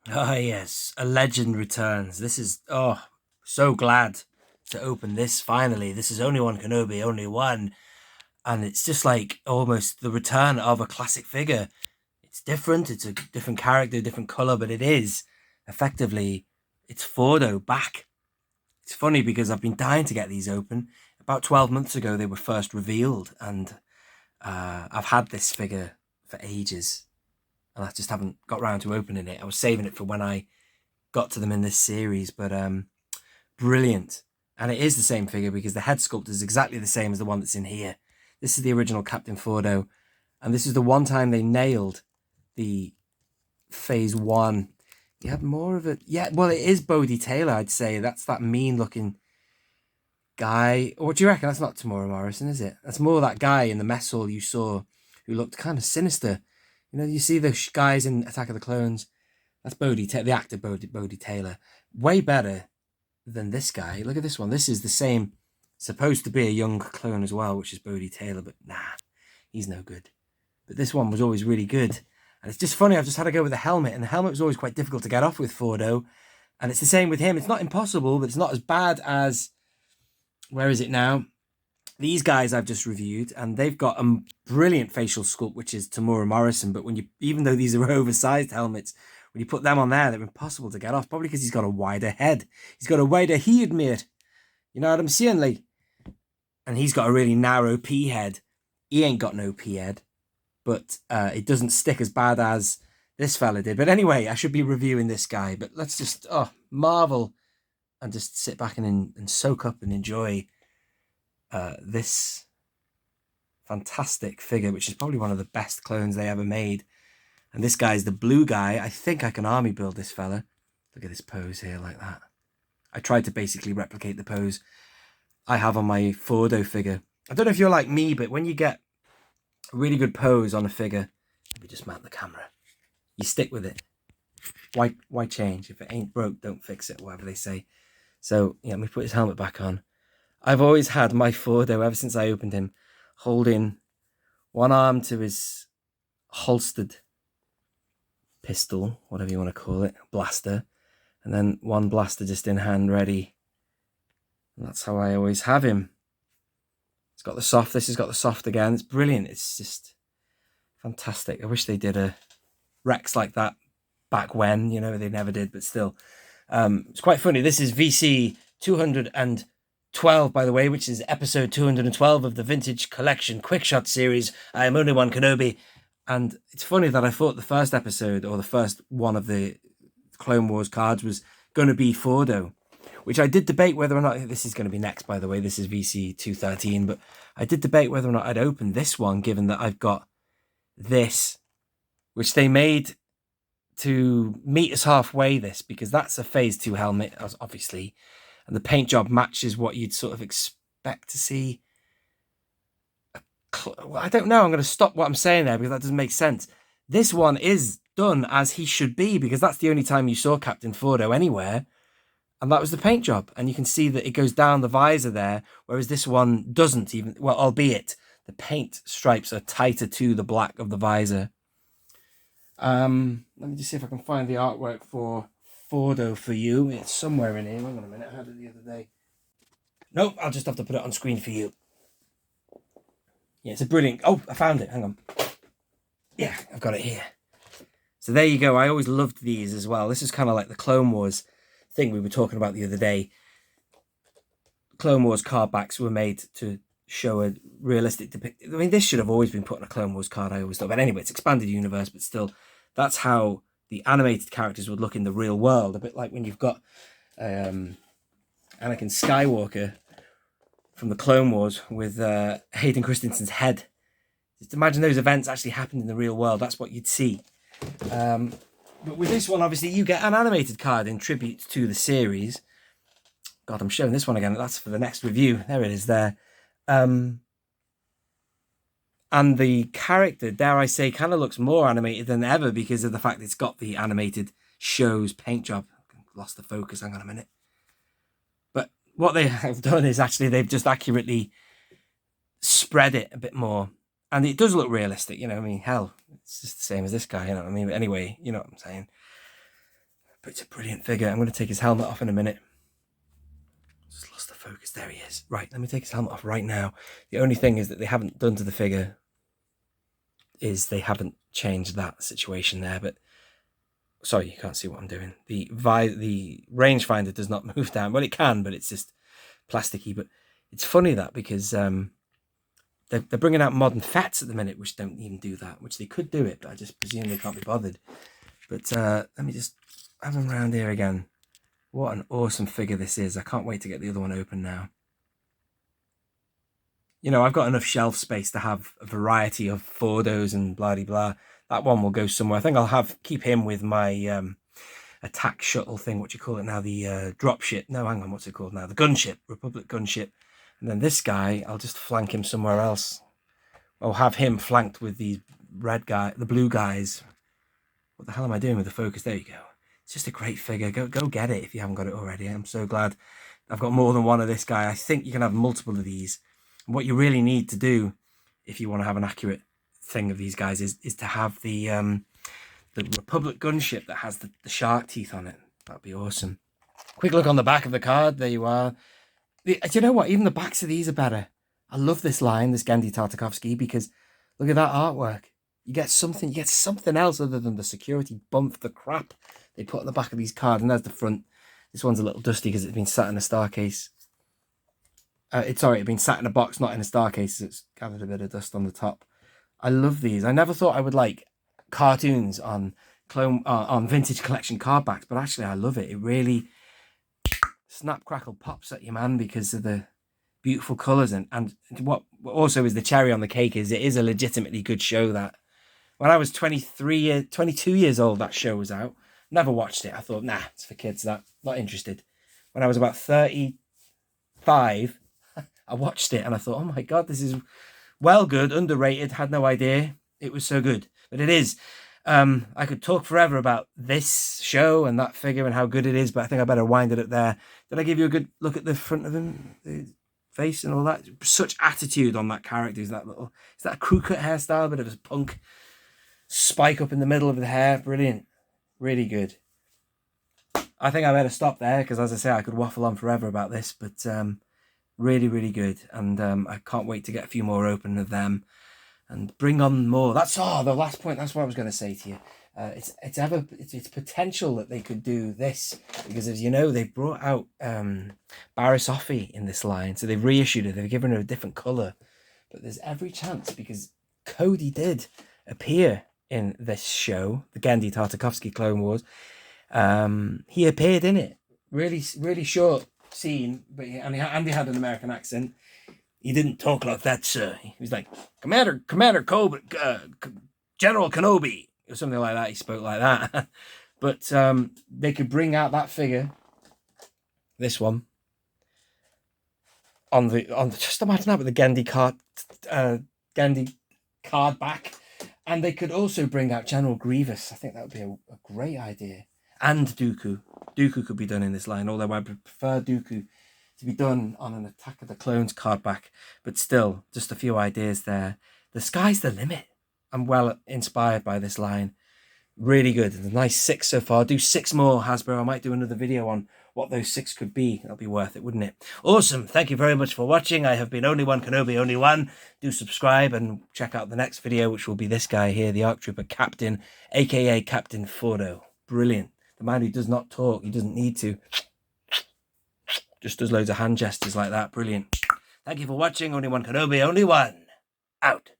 Ah, yes, a legend returns. This is, oh, so glad to open this finally. This is only one Kenobi, only one. And it's just like almost the return of a classic figure. It's different, it's a different character, different color, but it is effectively, it's Fordo back. It's funny because I've been dying to get these open. About 12 months ago, they were first revealed, and I've had this figure for ages, and I just haven't got round to opening it. I was saving it for when I got to them in this series, but brilliant. And it is the same figure because the head sculpt is exactly the same as the one that's in here. This is the original Captain Fordo, and this is the one time they nailed the phase one. You have more of it. Yeah, well, it is Bodhi Taylor, I'd say. That's that mean looking guy. Or what do you reckon? That's not Tamora Morrison, is it? That's more that guy in the mess hall you saw who looked kind of sinister. You know, you see the guys in Attack of the Clones. That's the actor Bodhi Taylor. Way better than this guy. Look at this one. This is the same, supposed to be a young clone as well, which is Bodhi Taylor, but nah, he's no good. But this one was always really good. And it's just funny, I've just had to go with the helmet, and the helmet was always quite difficult to get off with Fordo. And it's the same with him. It's not impossible, but it's not as bad as, where is it now? These guys I've just reviewed, and they've got a brilliant facial sculpt, which is Tamora Morrison. But when you, even though these are oversized helmets, when you put them on there, they're impossible to get off. Probably because he's got a wider head. He's got a wider head, mate. You know what I'm saying, like? And he's got a really narrow P head. He ain't got no P head, but it doesn't stick as bad as this fella did. But anyway, I should be reviewing this guy. But let's just marvel and just sit back and soak up and enjoy this fantastic figure, which is probably one of the best clones they ever made. And this guy's the blue guy. I think I can army build this fella. Look at this pose here, like that. I tried to basically replicate the pose I have on my Fordo figure. I don't know if you're like me, but when you get a really good pose on a figure, let me just mount the camera, you stick with it. Why change? If it ain't broke, don't fix it, whatever they say. So, yeah, let me put his helmet back on. I've always had my Fordo, ever since I opened him, holding one arm to his holstered pistol, whatever you want to call it, blaster, and then one blaster just in hand ready. And that's how I always have him. It's got the soft. This has got the soft again. It's brilliant. It's just fantastic. I wish they did a Rex like that back when, you know, they never did, but still. It's quite funny. This is VC212, by the way, which is episode 212 of the Vintage Collection Quickshot series. I am only one Kenobi. And it's funny that I thought the first episode, or the first one of the Clone Wars cards, was going to be Fordo, which I did debate whether or not, this is going to be next, by the way, this is VC213, but I did debate whether or not I'd open this one, given that I've got this, which they made to meet us halfway, this, because that's a phase 2 helmet, obviously, and the paint job matches what you'd sort of expect to see. Well, I don't know, I'm going to stop what I'm saying there because that doesn't make sense. This one is done as he should be, because that's the only time you saw Captain Fordo anywhere, and that was the paint job. And you can see that it goes down the visor there, whereas this one doesn't even, well, albeit the paint stripes are tighter to the black of the visor. Let me just see if I can find the artwork for Fordo for you. It's somewhere in here. Hang on a minute, I had it the other day. Nope, I'll just have to put it on screen for you. Yeah, it's a brilliant... Oh, I found it. Hang on. Yeah, I've got it here. So there you go. I always loved these as well. This is kind of like the Clone Wars thing we were talking about the other day. Clone Wars card backs were made to show a realistic depiction. I mean, this should have always been put on a Clone Wars card, I always thought. But anyway, it's expanded universe, but still, that's how the animated characters would look in the real world. A bit like when you've got Anakin Skywalker from the Clone Wars with Hayden Christensen's head. Just imagine those events actually happened in the real world. That's what you'd see. But with this one, obviously, you get an animated card in tribute to the series. God, I'm showing this one again. That's for the next review. There it is there. And the character, dare I say, kind of looks more animated than ever because of the fact it's got the animated show's paint job. Lost the focus. Hang on a minute. But what they have done is actually they've just accurately spread it a bit more. And it does look realistic, you know. I mean, hell, it's just the same as this guy, you know what I mean? But anyway, you know what I'm saying. But it's a brilliant figure. I'm going to take his helmet off in a minute. Just lost the focus. There he is. Right, let me take his helmet off right now. The only thing is that they haven't done to the figure is they haven't changed that situation there. But sorry, you can't see what I'm doing. The rangefinder does not move down. Well, it can, but it's just plasticky. But it's funny that because they're bringing out modern fats at the minute, which don't even do that, which they could do it, but I just presume they can't be bothered. But let me just have him around here again. What an awesome figure this is. I can't wait to get the other one open now. You know, I've got enough shelf space to have a variety of Fordos and blah-de-blah. That one will go somewhere. I think I'll keep him with my attack shuttle thing, what do you call it now? The drop ship. No, hang on, what's it called now? The gunship, Republic gunship. And then this guy, I'll just flank him somewhere else. I'll have him flanked with the blue guys. What the hell am I doing with the focus? There you go. It's just a great figure. Go get it if you haven't got it already. I'm so glad I've got more than one of this guy. I think you can have multiple of these. And what you really need to do if you want to have an accurate thing of these guys is to have the Republic gunship that has the shark teeth on it. That'd be awesome. Quick look on the back of the card. There you are. Do you know what? Even the backs of these are better. I love this line, this Genndy Tartakovsky, because look at that artwork. You get something else other than the security bump, the crap they put on the back of these cards. And there's the front. This one's a little dusty because it's been sat in a star case. It's been sat in a box, not in a star case. So it's gathered a bit of dust on the top. I love these. I never thought I would like cartoons on vintage collection card backs, but actually I love it. It really snap, crackle, pops at you, man, because of the beautiful colours. And what also is the cherry on the cake is it is a legitimately good show. That when I was 22 years old, that show was out. Never watched it. I thought, nah, it's for kids. Not interested. When I was about 35, I watched it and I thought, oh my God, this is well good, underrated. Had no idea it was so good, but it is. I could talk forever about this show and that figure and how good it is, but I think I better wind it up there. Did I give you a good look at the front of him, the face and all that? Such attitude on that character. Is that a crew cut hairstyle, bit of a punk spike up in the middle of the hair? Brilliant, really good. I think I better stop there because, as I say, I could waffle on forever about this, but really, really good, and I can't wait to get a few more open of them and bring on more. That's the last point. That's what I was going to say to you. It's potential that they could do this because, as you know, they've brought out Barisoffi in this line, so they've reissued it. They've given her a different color, but there's every chance because Cody did appear in this show, the Genndy Tartakovsky Clone Wars. He appeared in it. Really, really short scene, but he had an American accent. He didn't talk like that, sir. He was like, Commander Kobe, General Kenobi, or something like that. He spoke like that. But they could bring out that figure, this one, on the just imagine that with the Genndy card back, and they could also bring out General Grievous. I think that would be a great idea. And Dooku. Dooku could be done in this line, although I prefer Dooku to be done on an Attack of the Clones card back. But still, just a few ideas there. The sky's the limit. I'm well inspired by this line. Really good. A nice 6 so far. Do 6 more, Hasbro. I might do another video on what those 6 could be. That'll be worth it, wouldn't it? Awesome. Thank you very much for watching. I have been Only One Kenobi, Only One. Do subscribe and check out the next video, which will be this guy here, the ARC Trooper Captain, aka Captain Fordo. Brilliant. The man who does not talk. He doesn't need to. Just does loads of hand gestures like that. Brilliant. Thank you for watching. Only One Kenobi, Only One. Out.